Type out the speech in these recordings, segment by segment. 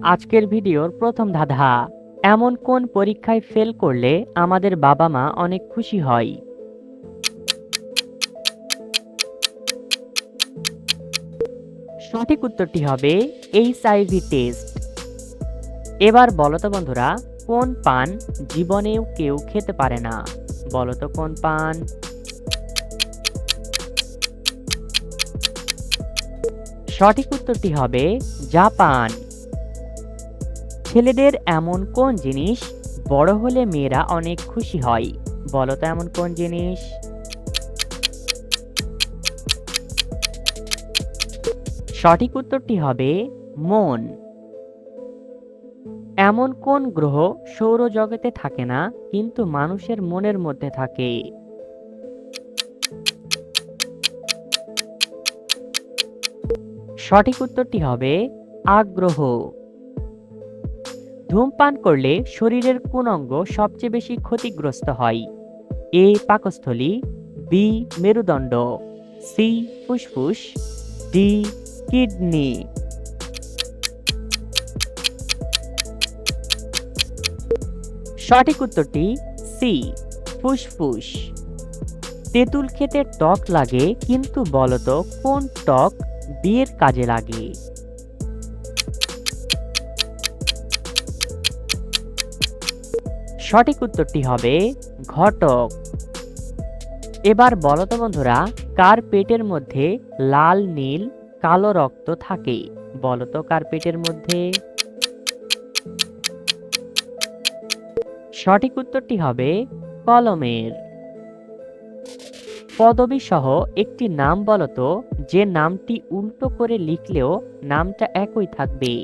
আজকের ভিডিওর প্রথম ধাঁধা, এমন কোন পরীক্ষায় ফেল করলে আমাদের বাবা মা অনেক খুশি হয়? সঠিক উত্তরটি হবে এইচআইভি টেস্ট। এবার বলো তো বন্ধুরা, কোন পান জীবনেও কেউ খেতে পারে না? বলো তো কোন পান? সঠিক উত্তরটি হবে জাপান। ছেলেদের এমন কোন জিনিস বড় হলে মেয়েরা অনেক খুশি হয়? বলো তো এমন কোন জিনিস? সঠিক উত্তরটি হবে মন। এমন কোন গ্রহ সৌরজগতে থাকে না কিন্তু মানুষের মনের মধ্যে থাকে? সঠিক উত্তরটি হবে আগ্রহ। ধূমপান করলে শরীরের কোন অঙ্গ সবচেয়ে বেশি ক্ষতিগ্রস্ত হয়? এ পাকস্থলী, বি মেরুদণ্ড, সি ফুসফুস, ডি কিডনি। সঠিক উত্তরটি সি ফুসফুস। তেঁতুল খেতে টক লাগে কিন্তু বলতো কোন টক বিয়ের কাজে লাগে? সঠিক উত্তরটি হবে ঘটক। এবার বলো তো বন্ধুরা, কার পেটের মধ্যে লাল নীল কালো রক্ত থাকে? বলো তো কার পেটের মধ্যে? সঠিক উত্তরটি হবে কলমের। পদবী সহ একটি নাম বলো তো, যে নামটি উল্টো করে লিখলেও নামটা একই থাকবে?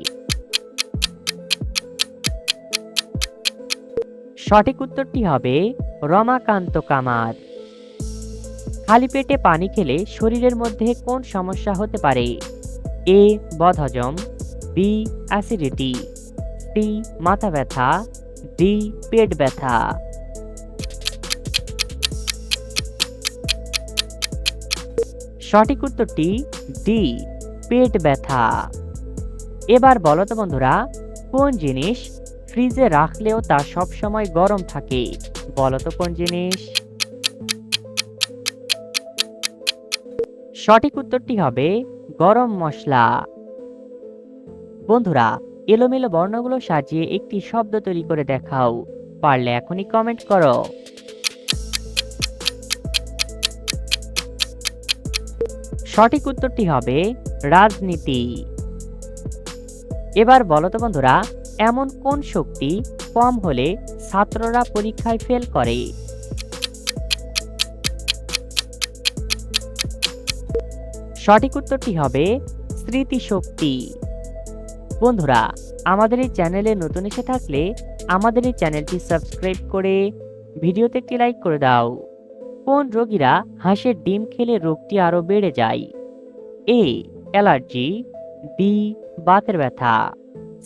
সঠিক উত্তরটি হবে রমাকান্ত কামার। খালি পেটে পানি খেলে শরীরের মধ্যে কোন সমস্যা হতে পারে? এ বদহজম, বি অ্যাসিডিটি, সি মাথা ব্যথা, ডি পেট ব্যথা। সঠিক উত্তরটি ডি পেট ব্যথা। এবার বলো তো বন্ধুরা, কোন জিনিস ফ্রিজে রাখলেও তা সবসময় গরম থাকে? বলো তো কোন জিনিস? সঠিক উত্তরটি হবে গরম মশলা। বন্ধুরা, এলোমেলো বর্ণগুলো সাজিয়ে একটি শব্দ তৈরি করে দেখাও। পারলে এখনই কমেন্ট করো। সঠিক উত্তরটি হবে রাজনীতি। এবার বলো তো বন্ধুরা, এমন কোন শক্তি কম হলে ছাত্ররা পরীক্ষায় ফেল করে? সঠিক উত্তরটি হবে স্মৃতিশক্তি। বন্ধুরা, আমাদের এই চ্যানেলে নতুন এসে থাকলে আমাদের এই চ্যানেলটি সাবস্ক্রাইব করে ভিডিওতে একটি লাইক করে দাও। কোন রোগীরা হাঁসের ডিম খেলে রোগটি আরো বেড়ে যায়? এ অ্যালার্জি, বি বাতের ব্যথা,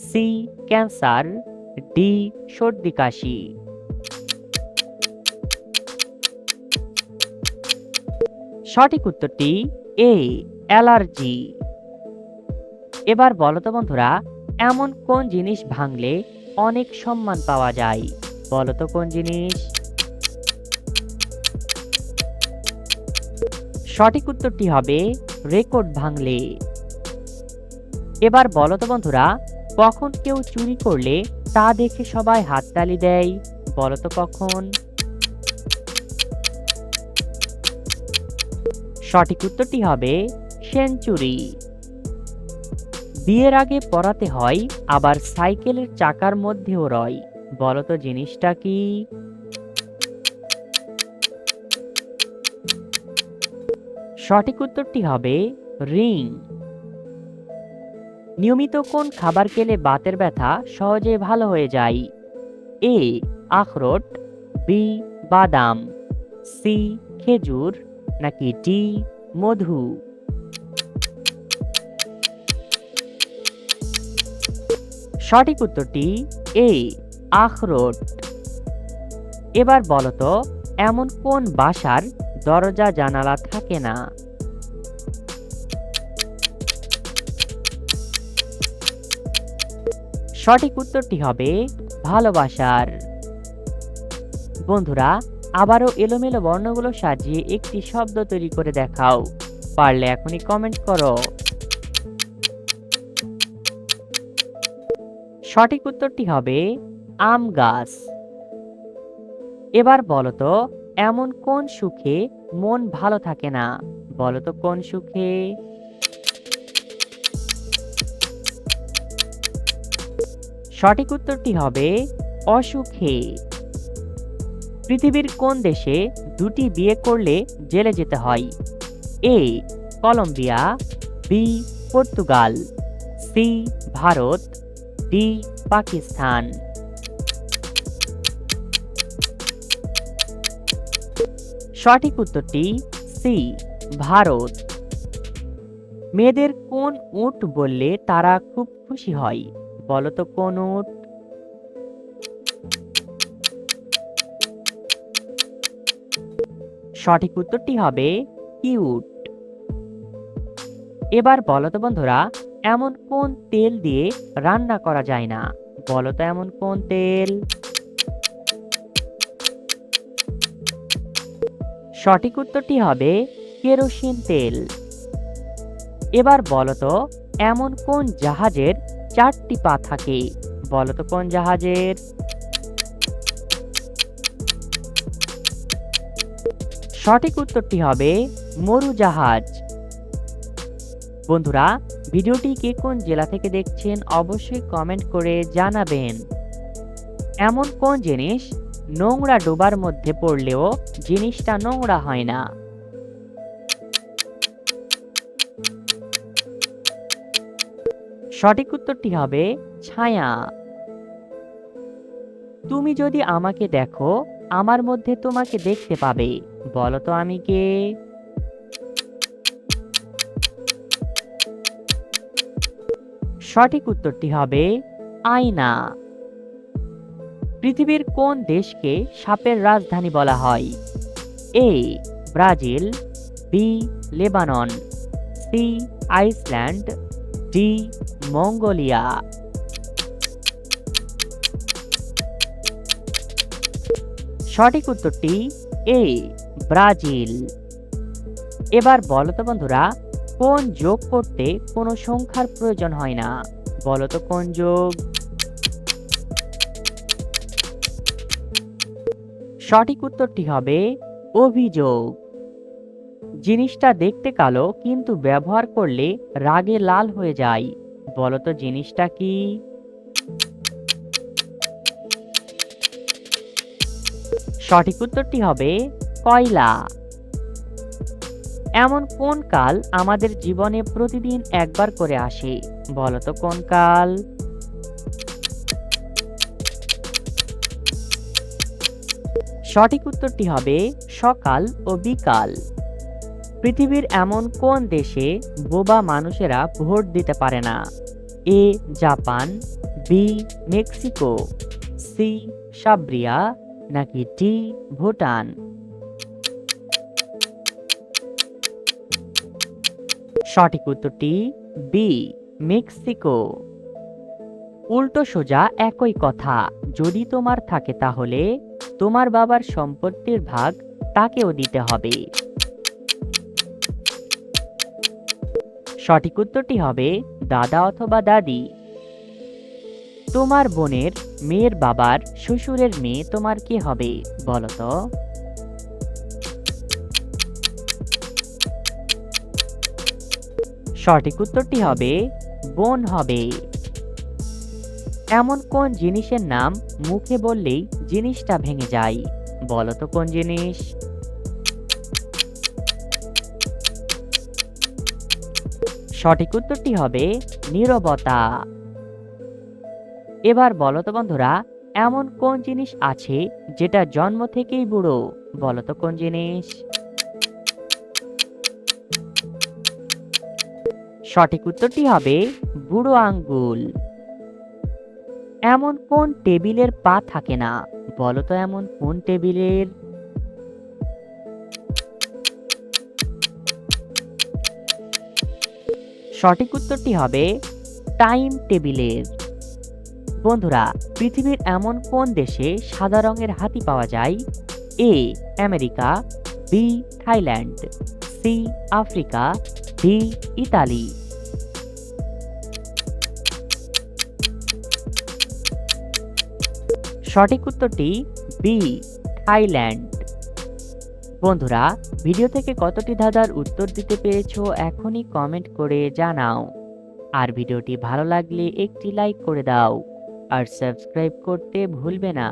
সি ক্যান্সার, ডি সর্দি কাশি। সঠিক উত্তরটি এ অ্যালার্জি। এবার বলো তো বন্ধুরা, এমন কোন জিনিস ভাঙলে অনেক সম্মান পাওয়া যায়? বলো তো কোন জিনিস? সঠিক উত্তরটি হবে রেকর্ড ভাঙলে। এবার বলো তো বন্ধুরা, কখন কেউ চুরি করলে তা দেখে সবাই হাততালি দেয়? বলো তো কখন? সঠিক উত্তরটি হবে সেঞ্চুরি। বিয়ের আগে পড়াতে হয়, আবার সাইকেলের চাকার মধ্যেও রয়। বলো তো জিনিসটা কি? সঠিক উত্তরটি হবে রিং। নিয়মিত কোন খাবার খেলে বাতের ব্যথা সহজে ভালো হয়ে যায়? এ আখরোট, বি বাদাম, সি খেজুর, নাকি ডি মধু। সঠিক উত্তরটি এ আখরোট। এবার বলো তো, এমন কোন বাসার দরজা জানালা থাকে না? সঠিক উত্তরটি হবে ভালোবাসার। বন্ধুরা, আবারও এলোমেলো বর্ণগুলো সাজিয়ে একটি শব্দ তৈরি করে দেখাও। পারলে এখনই কমেন্ট করো। সঠিক উত্তরটি হবে আম গাছ। এবার বলো তো, এমন কোন সুখে মন ভালো থাকে না? বলো তো কোন সুখে? সঠিক উত্তরটি হবে অসুখে। পৃথিবীর কোন দেশে দুটি বিয়ে করলে জেলে যেতে হয়? A Colombia, B Portugal, C Bharat, D Pakistan. সঠিক উত্তরটি সি ভারত। মেয়েদের কোন উট বললে তারা খুব খুশি হয়? বলো তো কোন উট? সঠিক উত্তরটি হবে কিউট। এবার বলো তো বন্ধুরা, এমন কোন তেল দিয়ে রান্না করা যায় না? বলো তো এমন কোন তেল? সঠিক উত্তরটি হবে কেরোসিন তেল। এবার বলো তো, এমন কোন জাহাজের 4টি পা থাকে? বলো তো কোন জাহাজের? সঠিক উত্তরটি হবে মরুজাহাজ। বন্ধুরা, ভিডিওটি কে কোন জেলা থেকে দেখছেন অবশ্যই কমেন্ট করে জানাবেন। এমন কোন জিনিস নোংরা ডোবার মধ্যে পড়লেও জিনিসটা নোংরা হয় না? সঠিক উত্তরটি হবে ছায়া। তুমি যদি আমাকে দেখো, আমার মধ্যে তোমাকে দেখতে পাবে। বলো তো আমি কে? সঠিক উত্তরটি হবে আয়না। পৃথিবীর কোন দেশকে সাপের রাজধানী বলা হয়? A Brazil, B Lebanon, C Iceland, D Mongolia. সঠিক উত্তরটি এ ব্রাজিল। এবার বলো তো বন্ধুরা, কোন যোগ করতে কোনো সংখ্যার প্রয়োজন হয় না? বলো তো কোন যোগ? সঠিক উত্তরটি হবে অভিযোগ। জিনিসটা দেখতে কালো কিন্তু ব্যবহার করলে রাগে লাল হয়ে যায়। বলো তো জিনিসটা কি? সঠিক উত্তরটি হবে কয়লা। এমন কোন কাল আমাদের জীবনে প্রতিদিন একবার করে আসে? বলো তো কোন কাল? সঠিক উত্তরটি হবে সকাল ও বিকাল। পৃথিবীর এমন কোন দেশে বোবা মানুষেরা ভোট দিতে পারে না? A Japan, B Mexico, C সাব্রিয়া, নাকি ডি ভুটান। সঠিক উত্তরটি বি মেক্সিকো। উল্টো সোজা একই কথা, যদি তোমার থাকে তাহলে তোমার বাবার সম্পত্তির ভাগ তাকেও দিতে হবে। সঠিক উত্তরটি হবে দাদা অথবা দাদি। তোমার বোনের মেয়ের বাবার শ্বশুরের মেয়ে তোমার কে হবে? বলো তো। সঠিক উত্তরটি হবে বোন হবে। এমন কোন জিনিসের নাম মুখে বললেই জিনিসটা ভেঙে যায়? বলো তো কোন জিনিস? সঠিক উত্তরটি হবে নীরবতা। এবার বলো তো বন্ধুরা, এমন কোন জিনিস আছে যেটা জন্ম থেকেই বুড়ো? বলো তো কোন জিনিস? সঠিক উত্তরটি হবে বুড়ো আঙ্গুল। এমন কোন টেবিলের পা থাকে না? বলো তো এমন কোন টেবিলের? সঠিক উত্তরটি হবে টাইম টেবিলের। বন্ধুরা, পৃথিবীর এমন কোন দেশে সাদা রঙের হাতি পাওয়া যায়? A America, B Thailand, C Africa, D Italy. সঠিক উত্তরটি বি থাইল্যান্ড। বন্ধুরা, ভিডিও থেকে কতটি ধাঁধার উত্তর দিতে পেরেছো এখনই কমেন্ট করে জানাও। আর ভিডিওটি ভালো লাগলে একটি লাইক করে দাও আর সাবস্ক্রাইব করতে ভুলবে না।